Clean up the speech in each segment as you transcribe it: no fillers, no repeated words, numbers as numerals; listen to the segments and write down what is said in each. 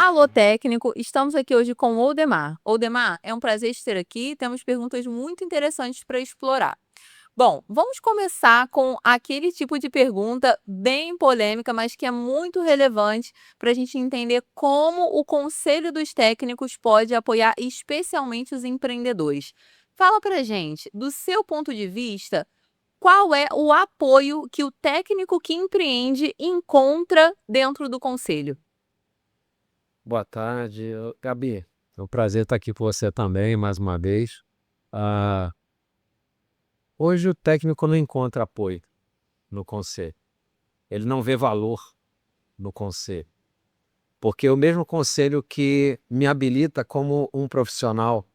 Alô, técnico, estamos aqui hoje com o Oldemar. Oldemar, é um prazer te ter aqui, temos perguntas muito interessantes para explorar. Bom, vamos começar com aquele tipo de pergunta bem polêmica, mas que é muito relevante para a gente entender como o conselho dos técnicos pode apoiar especialmente os empreendedores. Fala para gente, do seu ponto de vista, qual é o apoio que o técnico que empreende encontra dentro do conselho? Boa tarde, Gabi. É um prazer estar aqui com você também, mais uma vez. Ah, Hoje o técnico não encontra apoio no conselho. Ele não vê valor no conselho. Porque o mesmo conselho que me habilita como um profissional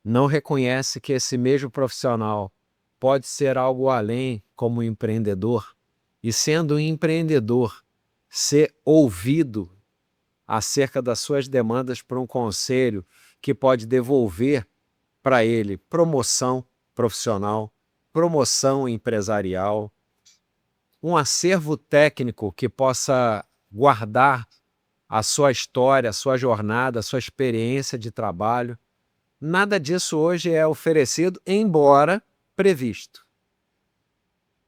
não reconhece que esse mesmo profissional pode ser algo além como empreendedor. E sendo um empreendedor, ser ouvido acerca das suas demandas por um conselho que pode devolver para ele promoção profissional, promoção empresarial, um acervo técnico que possa guardar a sua história, a sua jornada, a sua experiência de trabalho. Nada disso hoje é oferecido, embora previsto.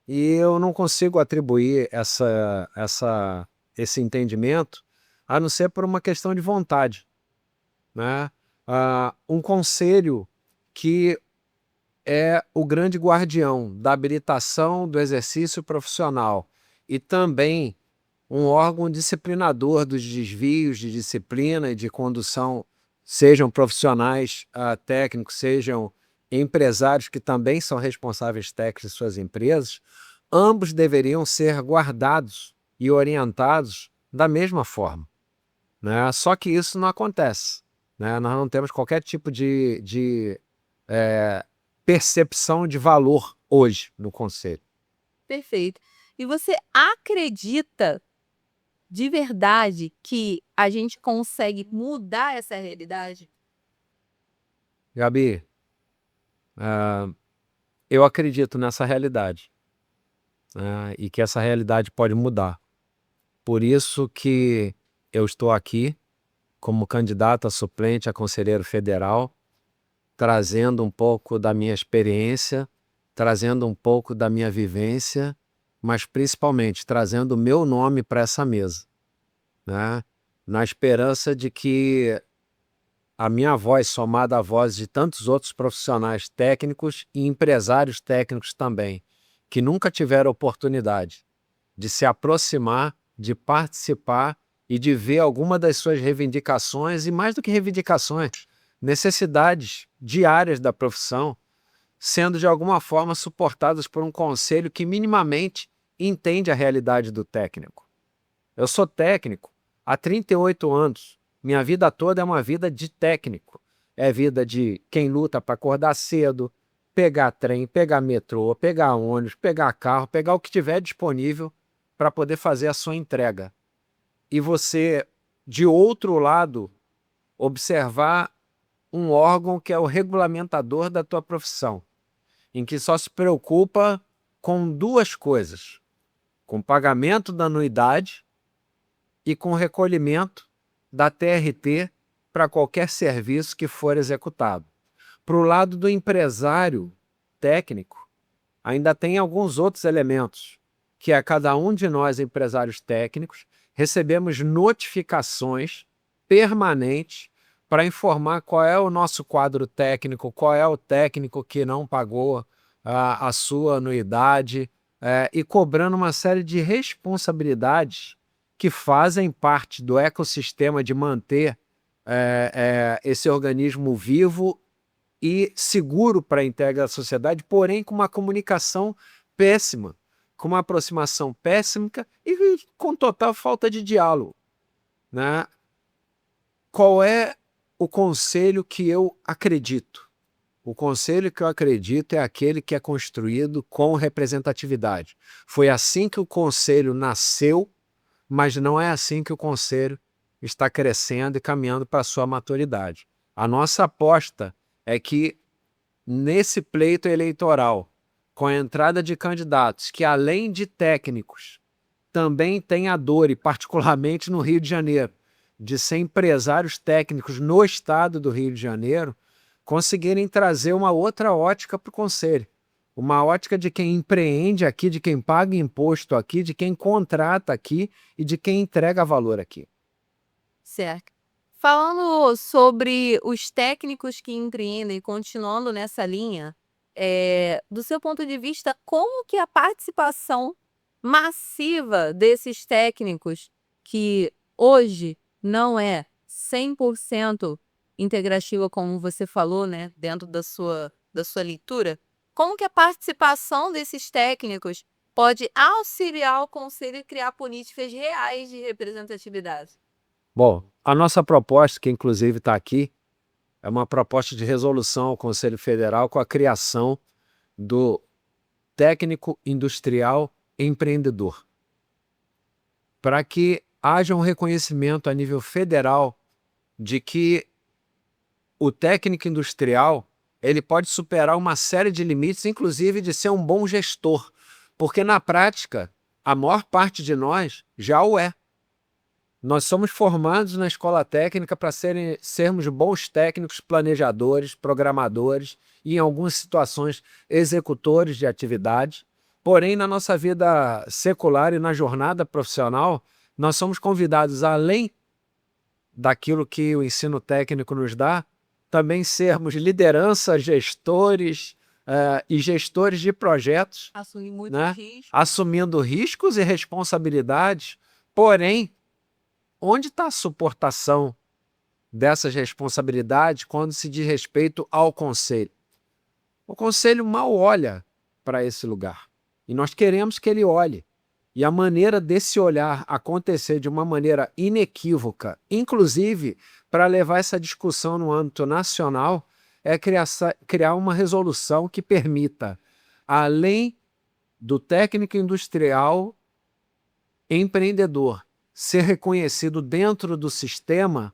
E eu não consigo atribuir esse entendimento a não ser por uma questão de vontade, né? Um conselho que é o grande guardião da habilitação do exercício profissional e também um órgão disciplinador dos desvios de disciplina e de condução, sejam profissionais técnicos, sejam empresários que também são responsáveis técnicos de suas empresas, ambos deveriam ser guardados e orientados da mesma forma, né? Só que isso não acontece, né? Nós não temos qualquer tipo de percepção de valor hoje no conselho. Perfeito. E você acredita de verdade que a gente consegue mudar essa realidade? Gabi, eu acredito nessa realidade, né, e que essa realidade pode mudar. Por isso que eu estou aqui como candidato a suplente a conselheiro federal, trazendo um pouco da minha experiência, trazendo um pouco da minha vivência, mas principalmente trazendo o meu nome para essa mesa, né? Na esperança de que a minha voz, somada à voz de tantos outros profissionais técnicos e empresários técnicos também, que nunca tiveram oportunidade de se aproximar, de participar e de ver alguma das suas reivindicações, e mais do que reivindicações, necessidades diárias da profissão, sendo de alguma forma suportadas por um conselho que minimamente entende a realidade do técnico. Eu sou técnico há 38 anos. Minha vida toda é uma vida de técnico. É vida de quem luta para acordar cedo, pegar trem, pegar metrô, pegar ônibus, pegar carro, pegar o que tiver disponível para poder fazer a sua entrega. E você, de outro lado, observar um órgão que é o regulamentador da tua profissão, em que só se preocupa com duas coisas: com o pagamento da anuidade e com o recolhimento da TRT para qualquer serviço que for executado. Para o lado do empresário técnico, ainda tem alguns outros elementos, que é cada um de nós, empresários técnicos, recebemos notificações permanentes para informar qual é o nosso quadro técnico, qual é o técnico que não pagou a sua anuidade, e cobrando uma série de responsabilidades que fazem parte do ecossistema de manter esse organismo vivo e seguro para a entrega da sociedade, porém com uma comunicação péssima, com uma aproximação péssima e com total falta de diálogo, né? Qual é o conselho que eu acredito? O conselho que eu acredito é aquele que é construído com representatividade. Foi assim que o conselho nasceu, mas não é assim que o conselho está crescendo e caminhando para a sua maturidade. A nossa aposta é que nesse pleito eleitoral, com a entrada de candidatos que, além de técnicos, também têm a dor, e particularmente no Rio de Janeiro, de ser empresários técnicos no estado do Rio de Janeiro conseguirem trazer uma outra ótica para o conselho. Uma ótica de quem empreende aqui, de quem paga imposto aqui, de quem contrata aqui e de quem entrega valor aqui. Certo. Falando sobre os técnicos que empreendem, continuando nessa linha, do seu ponto de vista, como que a participação massiva desses técnicos, que hoje não é 100% integrativa, como você falou, né, dentro da sua leitura, como que a participação desses técnicos pode auxiliar o conselho a criar políticas reais de representatividade? Bom, a nossa proposta, que inclusive está aqui, é uma proposta de resolução ao Conselho Federal com a criação do técnico industrial empreendedor, para que haja um reconhecimento a nível federal de que o técnico industrial ele pode superar uma série de limites, inclusive de ser um bom gestor, porque na prática a maior parte de nós já o é. Nós somos formados na escola técnica para sermos bons técnicos, planejadores, programadores e, em algumas situações, executores de atividades. Porém, na nossa vida secular e na jornada profissional, nós somos convidados, além daquilo que o ensino técnico nos dá, também sermos liderança, gestores e gestores de projetos, Assumir muitos né? riscos. Assumindo riscos e responsabilidades, porém, onde está a suportação dessas responsabilidades quando se diz respeito ao conselho? O conselho mal olha para esse lugar e nós queremos que ele olhe. E a maneira desse olhar acontecer de uma maneira inequívoca, inclusive para levar essa discussão no âmbito nacional, é criar uma resolução que permita, além do técnico industrial empreendedor ser reconhecido dentro do sistema,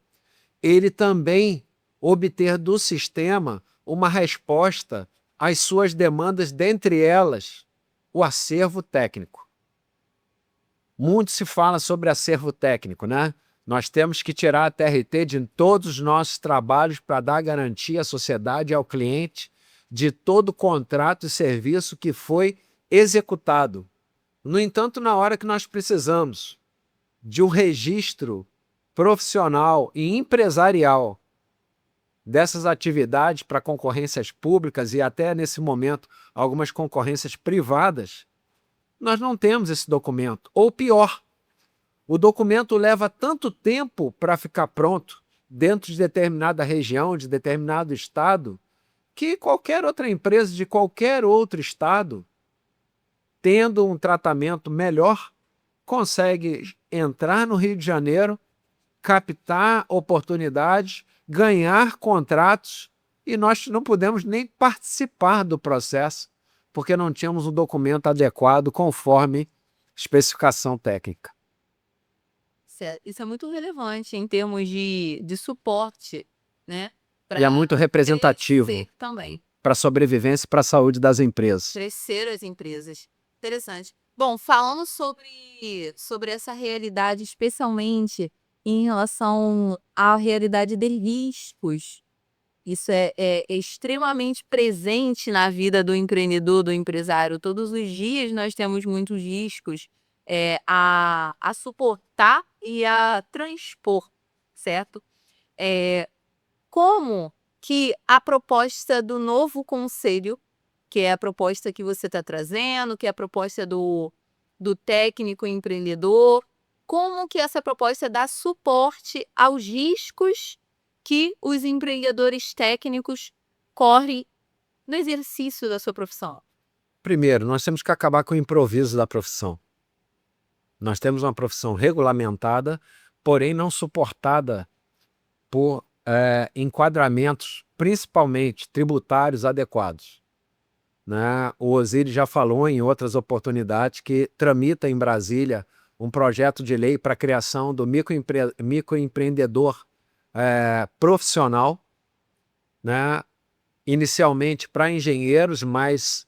ele também obter do sistema uma resposta às suas demandas, dentre elas o acervo técnico. Muito se fala sobre acervo técnico, né? Nós temos que tirar a TRT de todos os nossos trabalhos para dar garantia à sociedade e ao cliente de todo contrato e serviço que foi executado. No entanto, na hora que nós precisamos de um registro profissional e empresarial dessas atividades para concorrências públicas e até, nesse momento, algumas concorrências privadas, nós não temos esse documento. Ou pior, o documento leva tanto tempo para ficar pronto dentro de determinada região, de determinado estado, que qualquer outra empresa de qualquer outro estado, tendo um tratamento melhor, consegue entrar no Rio de Janeiro, captar oportunidades, ganhar contratos, e nós não pudemos nem participar do processo, porque não tínhamos um documento adequado conforme especificação técnica. Isso é muito relevante em termos de suporte, né? E é muito representativo Crescer também. para a sobrevivência e para a saúde das empresas. Crescer as empresas. Interessante. Bom, falando sobre essa realidade, especialmente em relação à realidade de riscos, isso é extremamente presente na vida do empreendedor, do empresário. Todos os dias nós temos muitos riscos a suportar e a transpor, certo? Como que a proposta do novo conselho, que é a proposta que você está trazendo, que é a proposta do técnico empreendedor, como que essa proposta dá suporte aos riscos que os empreendedores técnicos correm no exercício da sua profissão? Primeiro, nós temos que acabar com o improviso da profissão. Nós temos uma profissão regulamentada, porém não suportada por enquadramentos, principalmente tributários, adequados. Né? O Osiris já falou em outras oportunidades que tramita em Brasília um projeto de lei para a criação do microempreendedor profissional, né? Inicialmente para engenheiros, mas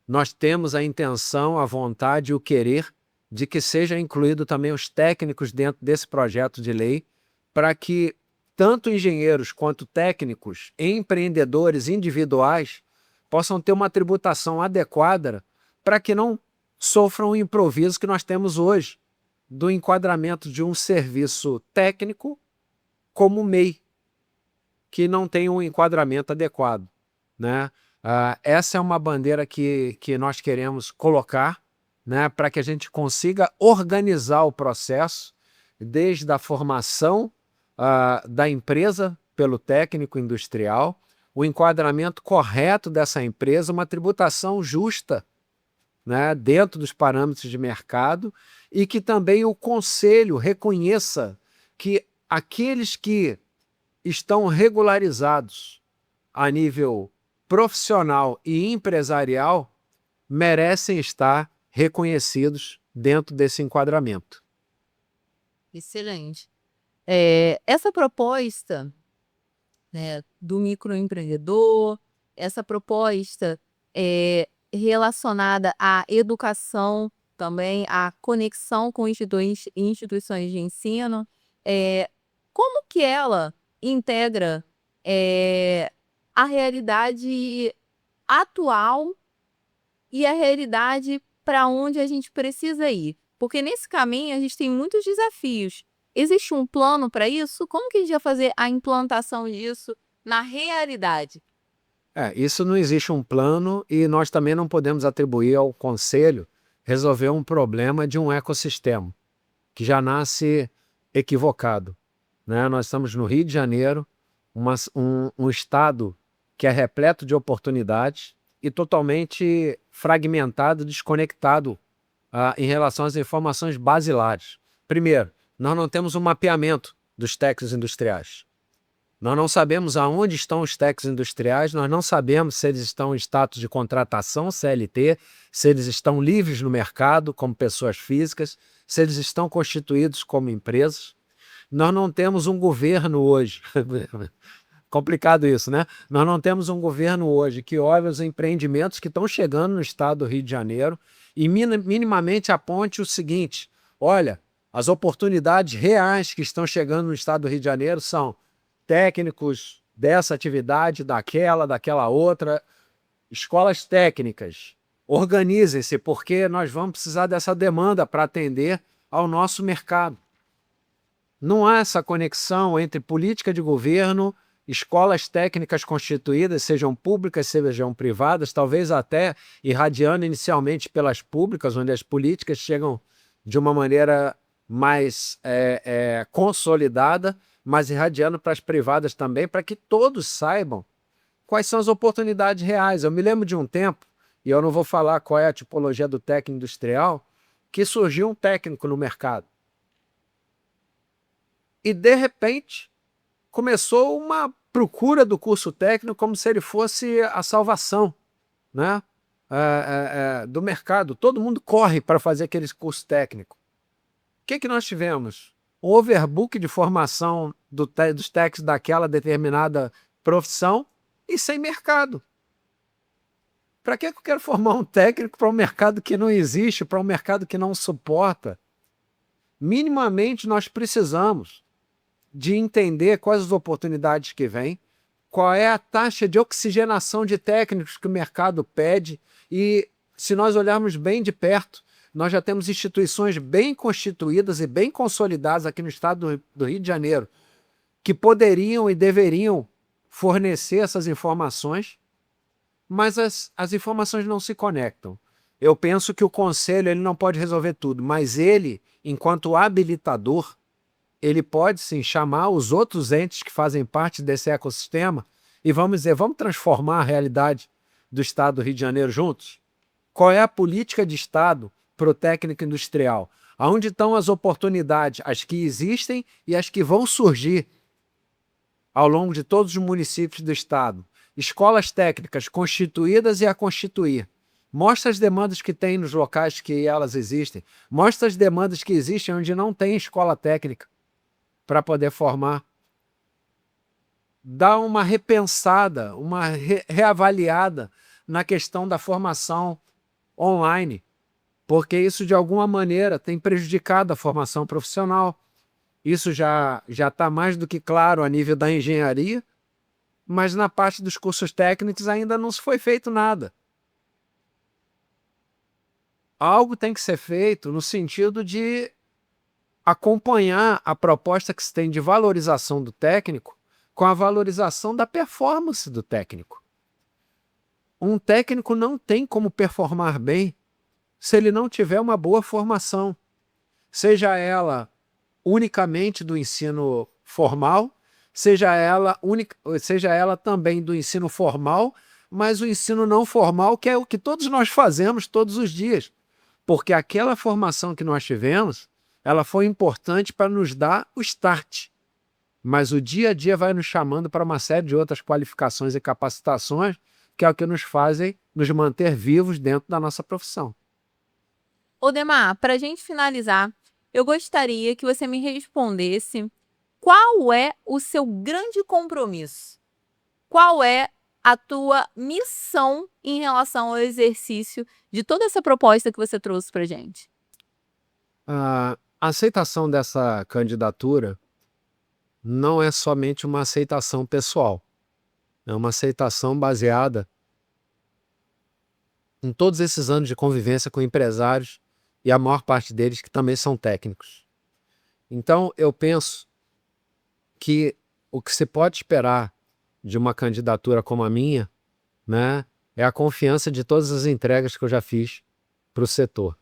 nós temos a intenção, a vontade e o querer de que seja incluído também os técnicos dentro desse projeto de lei, para que tanto engenheiros quanto técnicos, empreendedores individuais, possam ter uma tributação adequada para que não sofram o improviso que nós temos hoje do enquadramento de um serviço técnico como MEI, que não tem um enquadramento adequado, né? Essa é uma bandeira que nós queremos colocar, né, para que a gente consiga organizar o processo desde a formação da empresa pelo técnico industrial, o enquadramento correto dessa empresa, uma tributação justa, né, dentro dos parâmetros de mercado, e que também o conselho reconheça que aqueles que estão regularizados a nível profissional e empresarial merecem estar reconhecidos dentro desse enquadramento. Excelente. Essa proposta, né, do microempreendedor, essa proposta relacionada à educação, também à conexão com instituições de ensino, como que ela integra a realidade atual e a realidade para onde a gente precisa ir? Porque nesse caminho a gente tem muitos desafios. Existe um plano para isso? Como que a gente vai fazer a implantação disso na realidade? Isso não existe um plano e nós também não podemos atribuir ao conselho resolver um problema de um ecossistema que já nasce equivocado, né? Nós estamos no Rio de Janeiro, um estado que é repleto de oportunidades e totalmente fragmentado, desconectado em relação às informações basilares. Primeiro, nós não temos um mapeamento dos techs industriais. Nós não sabemos aonde estão os techs industriais, nós não sabemos se eles estão em status de contratação, CLT, se eles estão livres no mercado como pessoas físicas, se eles estão constituídos como empresas. Nós não temos um governo hoje, complicado isso, né? Nós não temos um governo hoje que olhe os empreendimentos que estão chegando no estado do Rio de Janeiro e minimamente aponte o seguinte: olha, as oportunidades reais que estão chegando no estado do Rio de Janeiro são técnicos dessa atividade, daquela outra, escolas técnicas, organizem-se, porque nós vamos precisar dessa demanda para atender ao nosso mercado. Não há essa conexão entre política de governo, escolas técnicas constituídas, sejam públicas, sejam privadas, talvez até irradiando inicialmente pelas públicas, onde as políticas chegam de uma maneira mais consolidada, mas irradiando para as privadas também, para que todos saibam quais são as oportunidades reais. Eu me lembro de um tempo, e eu não vou falar qual é a tipologia do técnico industrial, que surgiu um técnico no mercado. E, de repente, começou uma procura do curso técnico como se ele fosse a salvação, né? Do mercado. Todo mundo corre para fazer aquele curso técnico. O que nós tivemos? Um overbook de formação dos techs daquela determinada profissão e sem mercado. Para que eu quero formar um técnico para um mercado que não existe, para um mercado que não suporta? Minimamente nós precisamos de entender quais as oportunidades que vêm, qual é a taxa de oxigenação de técnicos que o mercado pede e, se nós olharmos bem de perto, nós já temos instituições bem constituídas e bem consolidadas aqui no estado do Rio de Janeiro que poderiam e deveriam fornecer essas informações, mas as informações não se conectam. Eu penso que o conselho ele não pode resolver tudo, mas ele, enquanto habilitador, ele pode sim chamar os outros entes que fazem parte desse ecossistema e vamos dizer, vamos transformar a realidade do estado do Rio de Janeiro juntos? Qual é a política de estado para o técnico industrial? Aonde estão as oportunidades, as que existem e as que vão surgir ao longo de todos os municípios do estado? Escolas técnicas constituídas e a constituir. Mostra as demandas que tem nos locais que elas existem. Mostra as demandas que existem onde não tem escola técnica para poder formar. Dá uma repensada, uma reavaliada na questão da formação online, porque isso de alguma maneira tem prejudicado a formação profissional. Isso já está mais do que claro a nível da engenharia, mas na parte dos cursos técnicos ainda não se foi feito nada. Algo tem que ser feito no sentido de acompanhar a proposta que se tem de valorização do técnico com a valorização da performance do técnico. Um técnico não tem como performar bem se ele não tiver uma boa formação, seja ela unicamente do ensino formal, seja ela também do ensino formal, mas o ensino não formal, que é o que todos nós fazemos todos os dias. Porque aquela formação que nós tivemos, ela foi importante para nos dar o start. Mas o dia a dia vai nos chamando para uma série de outras qualificações e capacitações, que é o que nos fazem nos manter vivos dentro da nossa profissão. Odemar, para a gente finalizar, eu gostaria que você me respondesse qual é o seu grande compromisso? Qual é a tua missão em relação ao exercício de toda essa proposta que você trouxe para a gente? A aceitação dessa candidatura não é somente uma aceitação pessoal, é uma aceitação baseada em todos esses anos de convivência com empresários e a maior parte deles que também são técnicos. Então, eu penso que o que se pode esperar de uma candidatura como a minha, né, é a confiança de todas as entregas que eu já fiz para o setor,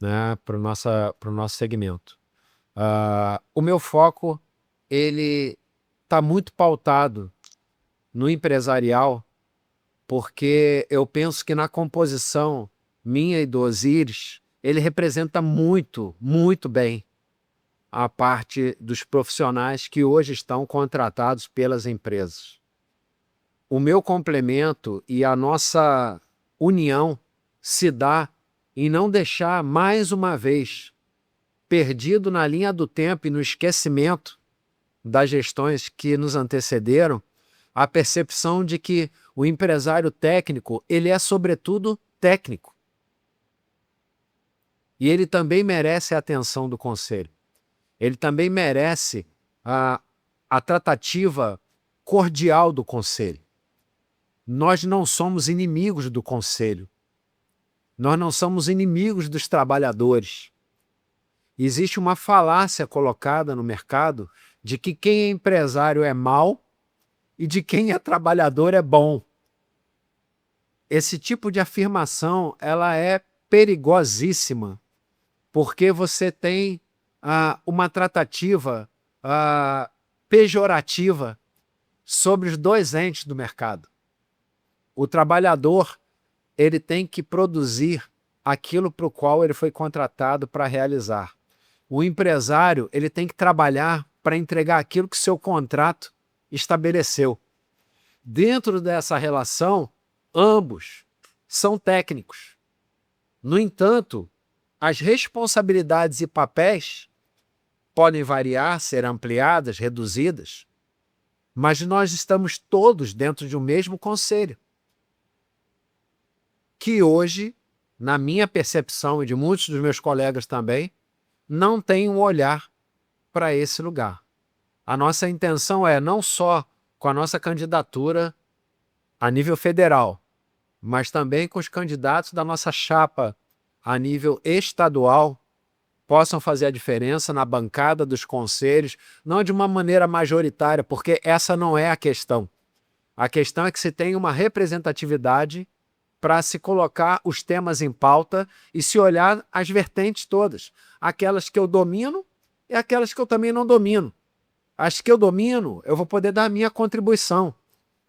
né, para o nosso segmento. O meu foco ele está muito pautado no empresarial, porque eu penso que na composição minha e do Osiris, ele representa muito, muito bem a parte dos profissionais que hoje estão contratados pelas empresas. O meu complemento e a nossa união se dá em não deixar mais uma vez perdido na linha do tempo e no esquecimento das gestões que nos antecederam a percepção de que o empresário técnico, ele é sobretudo técnico. E ele também merece a atenção do conselho. Ele também merece a tratativa cordial do conselho. Nós não somos inimigos do conselho. Nós não somos inimigos dos trabalhadores. Existe uma falácia colocada no mercado de que quem é empresário é mau e de quem é trabalhador é bom. Esse tipo de afirmação ela é perigosíssima, porque você tem uma tratativa pejorativa sobre os dois entes do mercado. O trabalhador ele tem que produzir aquilo para o qual ele foi contratado para realizar. O empresário ele tem que trabalhar para entregar aquilo que seu contrato estabeleceu. Dentro dessa relação, ambos são técnicos. No entanto, as responsabilidades e papéis podem variar, ser ampliadas, reduzidas, mas nós estamos todos dentro de um mesmo conselho, que hoje, na minha percepção e de muitos dos meus colegas também, não tem um olhar para esse lugar. A nossa intenção é não só com a nossa candidatura a nível federal, mas também com os candidatos da nossa chapa a nível estadual, possam fazer a diferença na bancada dos conselhos, não de uma maneira majoritária, porque essa não é a questão. A questão é que se tenha uma representatividade para se colocar os temas em pauta e se olhar as vertentes todas, aquelas que eu domino e aquelas que eu também não domino. As que eu domino, eu vou poder dar a minha contribuição.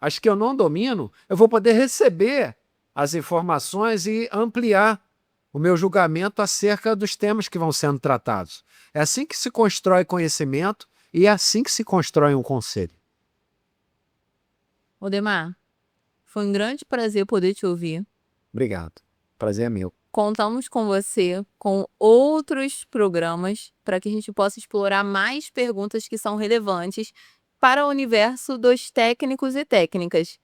As que eu não domino, eu vou poder receber as informações e ampliar o meu julgamento acerca dos temas que vão sendo tratados. É assim que se constrói conhecimento e é assim que se constrói um conselho. Odemar, foi um grande prazer poder te ouvir. Obrigado. Prazer é meu. Contamos com você com outros programas para que a gente possa explorar mais perguntas que são relevantes para o universo dos técnicos e técnicas.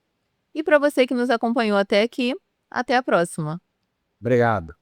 E para você que nos acompanhou até aqui, até a próxima. Obrigado.